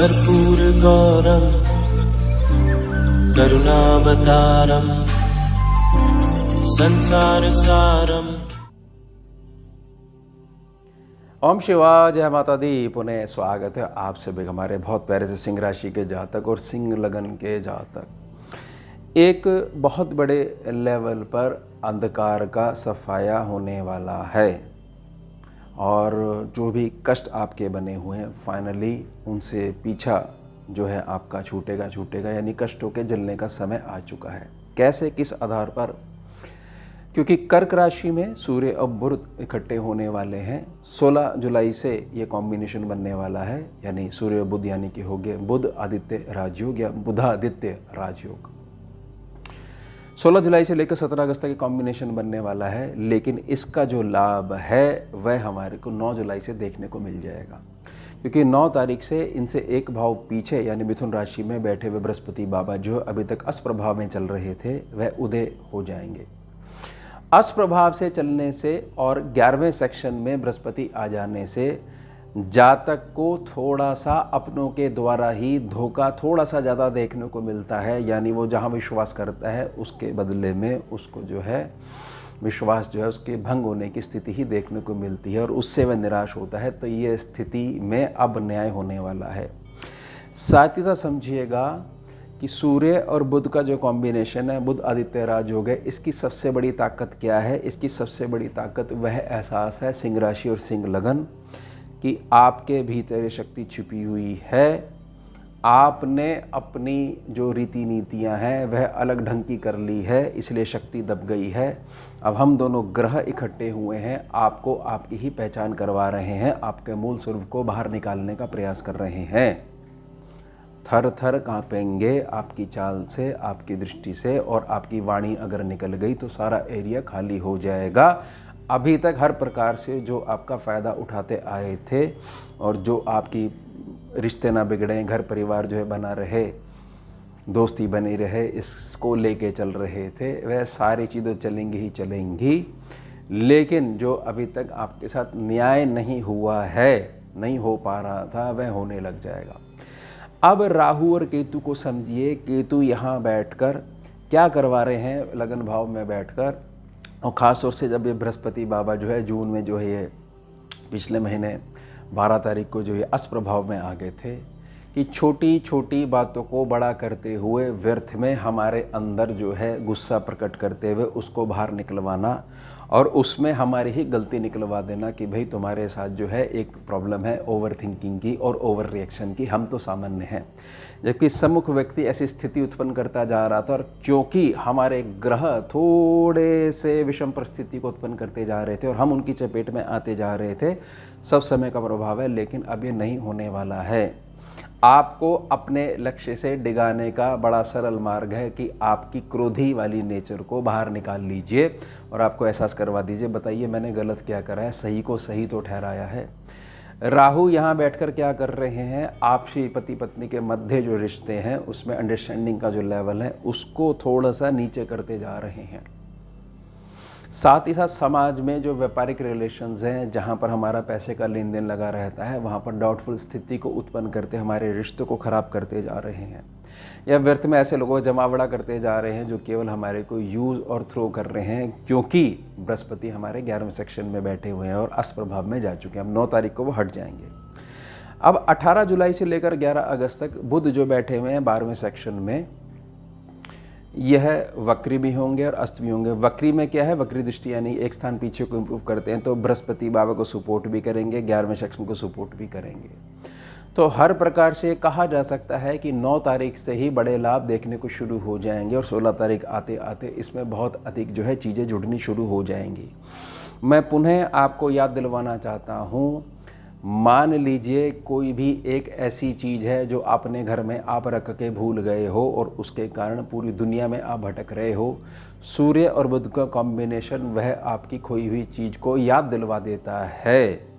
कर्पूरगौरं करुणावतारं संसारसारम्। ओम शिवाय, जय माता दी। पुनः स्वागत है आप सभी हमारे बहुत प्यारे से सिंह राशि के जातक और सिंह लगन के जातक। एक बहुत बड़े लेवल पर अंधकार का सफाया होने वाला है और जो भी कष्ट आपके बने हुए हैं फाइनली उनसे पीछा जो है आपका छूटेगा, यानी कष्टों के जलने का समय आ चुका है। कैसे, किस आधार पर? क्योंकि कर्क राशि में सूर्य और बुध इकट्ठे होने वाले हैं। 16 जुलाई से ये कॉम्बिनेशन बनने वाला है, यानी सूर्य और बुध, यानी कि हो गया बुध आदित्य राजयोग या बुधादित्य राजयोग। 16 जुलाई से लेकर 17 अगस्त तक ये कॉम्बिनेशन बनने वाला है, लेकिन इसका जो लाभ है वह हमारे को 9 जुलाई से देखने को मिल जाएगा। क्योंकि 9 तारीख से इनसे एक भाव पीछे यानी मिथुन राशि में बैठे हुए बृहस्पति बाबा जो अभी तक अष्टप्रभाव में चल रहे थे वह उदय हो जाएंगे। अष्टप्रभाव से चलने से और 11वें सेक्शन में बृहस्पति आ जाने से जातक को थोड़ा सा अपनों के द्वारा ही धोखा थोड़ा सा ज़्यादा देखने को मिलता है, यानी वो जहाँ विश्वास करता है उसके बदले में उसको जो है विश्वास जो है उसके भंग होने की स्थिति ही देखने को मिलती है और उससे वह निराश होता है। तो ये स्थिति में अब न्याय होने वाला है। साथ ही साथ समझिएगा कि सूर्य और बुध का जो कॉम्बिनेशन है, बुध आदित्य राजयोग है, इसकी सबसे बड़ी ताकत क्या है? इसकी सबसे बड़ी ताकत वह एहसास है सिंह राशि और सिंह लगन कि आपके भीतर ये शक्ति छिपी हुई है। आपने अपनी जो रीति नीतियां हैं वह अलग ढंग की कर ली है, इसलिए शक्ति दब गई है। अब हम दोनों ग्रह इकट्ठे हुए हैं, आपको आपकी ही पहचान करवा रहे हैं, आपके मूल स्वरूप को बाहर निकालने का प्रयास कर रहे हैं। थर थर कांपेंगे आपकी चाल से, आपकी दृष्टि से, और आपकी वाणी अगर निकल गई तो सारा एरिया खाली हो जाएगा। अभी तक हर प्रकार से जो आपका फ़ायदा उठाते आए थे और जो आपकी रिश्ते ना बिगड़े, घर परिवार जो है बना रहे, दोस्ती बनी रहे, इसको लेके चल रहे थे, वह सारी चीज़ें चलेंगी ही चलेंगी। लेकिन जो अभी तक आपके साथ न्याय नहीं हुआ है, नहीं हो पा रहा था, वह होने लग जाएगा। अब राहु और केतु को समझिए। केतु यहाँ बैठकर क्या करवा रहे हैं? लगन भाव में बैठकर, और ख़ास तौर से जब ये बृहस्पति बाबा जो है जून में जो है ये पिछले महीने 12 तारीख को जो ये अष्टप्रभाव में आ गए थे कि छोटी छोटी बातों को बड़ा करते हुए व्यर्थ में हमारे अंदर जो है गुस्सा प्रकट करते हुए उसको बाहर निकलवाना और उसमें हमारी ही गलती निकलवा देना कि भाई तुम्हारे साथ जो है एक प्रॉब्लम है ओवर थिंकिंग की और ओवर रिएक्शन की, हम तो सामान्य हैं। जबकि सम्मुख व्यक्ति ऐसी स्थिति उत्पन्न करता जा रहा था और क्योंकि हमारे ग्रह थोड़े से विषम परिस्थिति को उत्पन्न करते जा रहे थे और हम उनकी चपेट में आते जा रहे थे, सब समय का प्रभाव है। लेकिन अब ये नहीं होने वाला है। आपको अपने लक्ष्य से डिगाने का बड़ा सरल मार्ग है कि आपकी क्रोधी वाली नेचर को बाहर निकाल लीजिए और आपको एहसास करवा दीजिए, बताइए मैंने गलत क्या करा है, सही को सही तो ठहराया है। राहु यहाँ बैठकर क्या कर रहे हैं? आपसी पति पत्नी के मध्य जो रिश्ते हैं उसमें अंडरस्टैंडिंग का जो लेवल है उसको थोड़ा सा नीचे करते जा रहे हैं। साथ ही साथ समाज में जो व्यापारिक रिलेशंस हैं, जहाँ पर हमारा पैसे का लेन देन लगा रहता है, वहाँ पर डाउटफुल स्थिति को उत्पन्न करते हमारे रिश्तों को ख़राब करते जा रहे हैं, या व्यर्थ में ऐसे लोगों को जमावड़ा करते जा रहे हैं जो केवल हमारे को यूज़ और थ्रो कर रहे हैं, क्योंकि बृहस्पति हमारे 11वें सेक्शन में बैठे हुए हैं और अष्टप्रभाव में जा चुके हैं। अब 9 तारीख को वो हट जाएंगे। अब 18 जुलाई से लेकर 11 अगस्त तक बुध जो बैठे हुए हैं 12वें सेक्शन में, यह वक्री भी होंगे और अस्त भी होंगे। वक्री में क्या है? वक्री दृष्टि, यानी एक स्थान पीछे को इम्प्रूव करते हैं, तो बृहस्पति बाबा को सपोर्ट भी करेंगे, 11वें सेक्शन को सपोर्ट भी करेंगे। तो हर प्रकार से कहा जा सकता है कि 9 तारीख से ही बड़े लाभ देखने को शुरू हो जाएंगे और 16 तारीख आते आते इसमें बहुत अधिक जो है चीज़ें जुड़नी शुरू हो जाएंगी। मैं पुनः आपको याद दिलवाना चाहता हूँ, मान लीजिए कोई भी एक ऐसी चीज़ है जो आपने घर में आप रख के भूल गए हो और उसके कारण पूरी दुनिया में आप भटक रहे हो। सूर्य और बुध का कॉम्बिनेशन वह आपकी खोई हुई चीज़ को याद दिलवा देता है।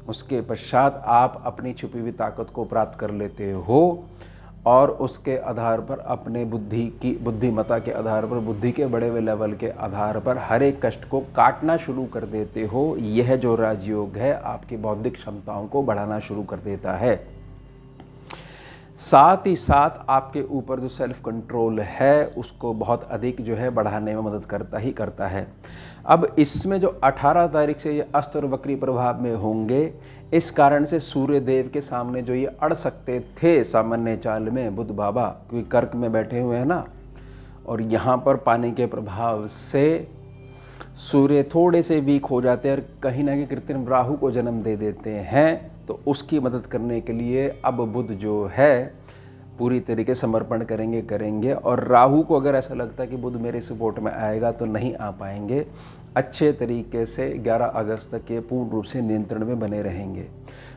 उसके पश्चात आप अपनी छुपी हुई ताकत को प्राप्त कर लेते हो और उसके आधार पर अपने बुद्धिमत्ता के आधार पर, बुद्धि के बड़े हुए लेवल के आधार पर हर एक कष्ट को काटना शुरू कर देते हो। यह जो राजयोग है आपकी बौद्धिक क्षमताओं को बढ़ाना शुरू कर देता है। साथ ही साथ आपके ऊपर जो सेल्फ कंट्रोल है उसको बहुत अधिक जो है बढ़ाने में मदद करता ही करता है। अब इसमें जो 18 तारीख से ये अस्त और वक्री प्रभाव में होंगे, इस कारण से सूर्य देव के सामने जो ये अड़ सकते थे सामान्य चाल में बुध बाबा, क्योंकि कर्क में बैठे हुए हैं ना, और यहाँ पर पानी के प्रभाव से सूर्य थोड़े से वीक हो जाते हैं और कहीं ना कहीं कृत्रिम राहु को जन्म दे देते हैं। तो उसकी मदद करने के लिए अब बुध जो है पूरी तरीके समर्पण करेंगे और राहु को अगर ऐसा लगता है कि बुध मेरे सपोर्ट में आएगा तो नहीं आ पाएंगे, अच्छे तरीके से 11 अगस्त तक ये पूर्ण रूप से नियंत्रण में बने रहेंगे।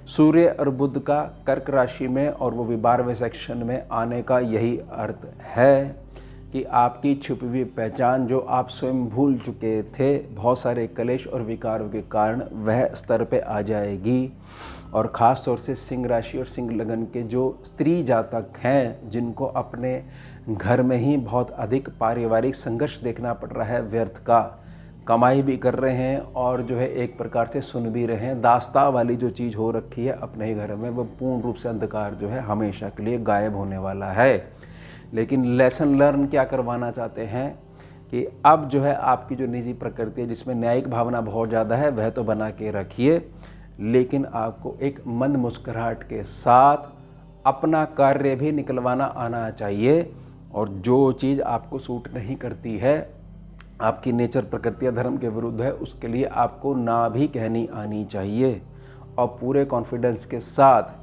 सूर्य और बुध का कर्क राशि में और वो भी 12वें सेक्शन में आने का यही अर्थ है कि आपकी छुपी हुई पहचान जो आप स्वयं भूल चुके थे, बहुत सारे कलेश और विकारों के कारण वह स्तर पे आ जाएगी। और ख़ास तौर से सिंह राशि और सिंह लगन के जो स्त्री जातक हैं, जिनको अपने घर में ही बहुत अधिक पारिवारिक संघर्ष देखना पड़ रहा है, व्यर्थ का कमाई भी कर रहे हैं और जो है एक प्रकार से सुन भी रहे हैं, दास्ता वाली जो चीज़ हो रखी है अपने ही घर में, वो पूर्ण रूप से अंधकार जो है हमेशा के लिए गायब होने वाला है। लेकिन लेसन लर्न क्या करवाना चाहते हैं कि अब जो है आपकी जो निजी प्रकृति है जिसमें न्यायिक भावना बहुत ज़्यादा है, वह तो बना के रखिए, लेकिन आपको एक मंद मुस्कुराहट के साथ अपना कार्य भी निकलवाना आना चाहिए। और जो चीज़ आपको सूट नहीं करती है, आपकी नेचर प्रकृति या धर्म के विरुद्ध है, उसके लिए आपको ना भी कहनी आनी चाहिए। और पूरे कॉन्फिडेंस के साथ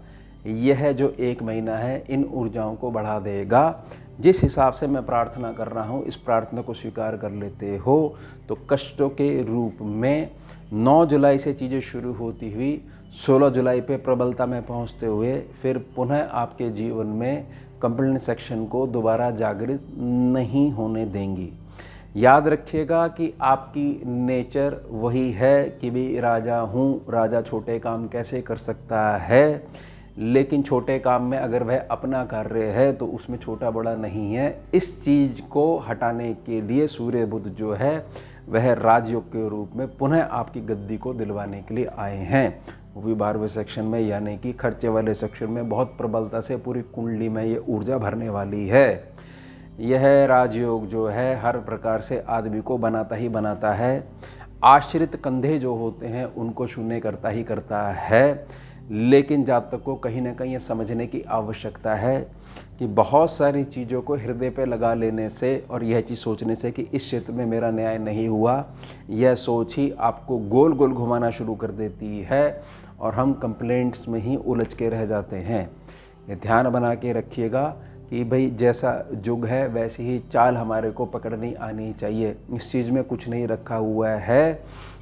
यह जो 1 महीना है इन ऊर्जाओं को बढ़ा देगा। जिस हिसाब से मैं प्रार्थना कर रहा हूँ, इस प्रार्थना को स्वीकार कर लेते हो तो कष्टों के रूप में 9 जुलाई से चीज़ें शुरू होती हुई 16 जुलाई पे प्रबलता में पहुँचते हुए फिर पुनः आपके जीवन में कंप्लेंट सेक्शन को दोबारा जागृत नहीं होने देंगी। याद रखिएगा कि आपकी नेचर वही है कि भी राजा हूँ, राजा छोटे काम कैसे कर सकता है, लेकिन छोटे काम में अगर वह अपना कार्य है तो उसमें छोटा बड़ा नहीं है। इस चीज़ को हटाने के लिए सूर्य बुध जो है वह राजयोग के रूप में पुनः आपकी गद्दी को दिलवाने के लिए आए हैं, वो भी 12वें सेक्शन में, यानी कि खर्चे वाले सेक्शन में बहुत प्रबलता से पूरी कुंडली में ये ऊर्जा भरने वाली है। यह राजयोग जो है हर प्रकार से आदमी को बनाता ही बनाता है। आश्रित कंधे जो होते हैं उनको शून्य करता ही करता है, लेकिन जातक को कहीं ना कहीं ये समझने की आवश्यकता है कि बहुत सारी चीज़ों को हृदय पे लगा लेने से और यह चीज़ सोचने से कि इस क्षेत्र में मेरा न्याय नहीं हुआ, यह सोच ही आपको गोल गोल घुमाना शुरू कर देती है और हम कंप्लेंट्स में ही उलझ के रह जाते हैं। ये ध्यान बना के रखिएगा कि भाई जैसा युग है वैसी ही चाल हमारे को पकड़नी आनी चाहिए। इस चीज़ में कुछ नहीं रखा हुआ है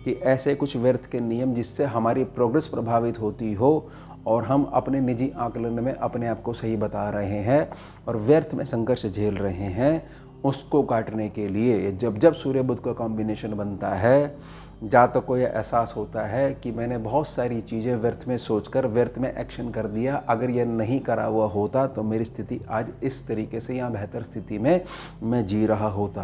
कि ऐसे कुछ व्यर्थ के नियम जिससे हमारी प्रोग्रेस प्रभावित होती हो और हम अपने निजी आकलन में अपने आप को सही बता रहे हैं और व्यर्थ में संघर्ष झेल रहे हैं, उसको काटने के लिए जब जब सूर्य बुध का कॉम्बिनेशन बनता है, जातक को यह एहसास होता है कि मैंने बहुत सारी चीज़ें व्यर्थ में सोचकर व्यर्थ में एक्शन कर दिया, अगर यह नहीं करा हुआ होता तो मेरी स्थिति आज इस तरीके से या बेहतर स्थिति में मैं जी रहा होता।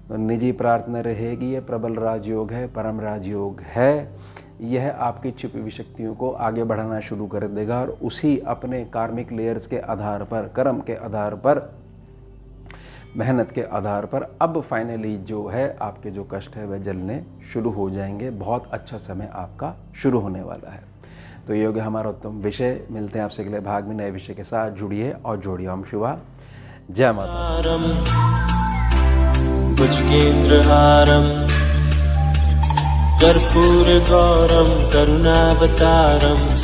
तो निजी प्रार्थना रहेगी, ये प्रबल राजयोग है, परम राजयोग है। यह आपकी छिपी हुई शक्तियों को आगे बढ़ाना शुरू कर देगा और उसी अपने कार्मिक लेयर्स के आधार पर, कर्म के आधार पर, मेहनत के आधार पर अब फाइनली जो है आपके जो कष्ट है वह जलने शुरू हो जाएंगे। बहुत अच्छा समय आपका शुरू होने वाला है। तो ये हो गया हमारा उत्तम विषय। मिलते हैं आपसे अगले भाग में नए विषय के साथ। जुड़िए और जोड़िए। ओम शिवा, जय माता। भुजगेन्द्रहारं कर्पूरगौरं करुणावतारं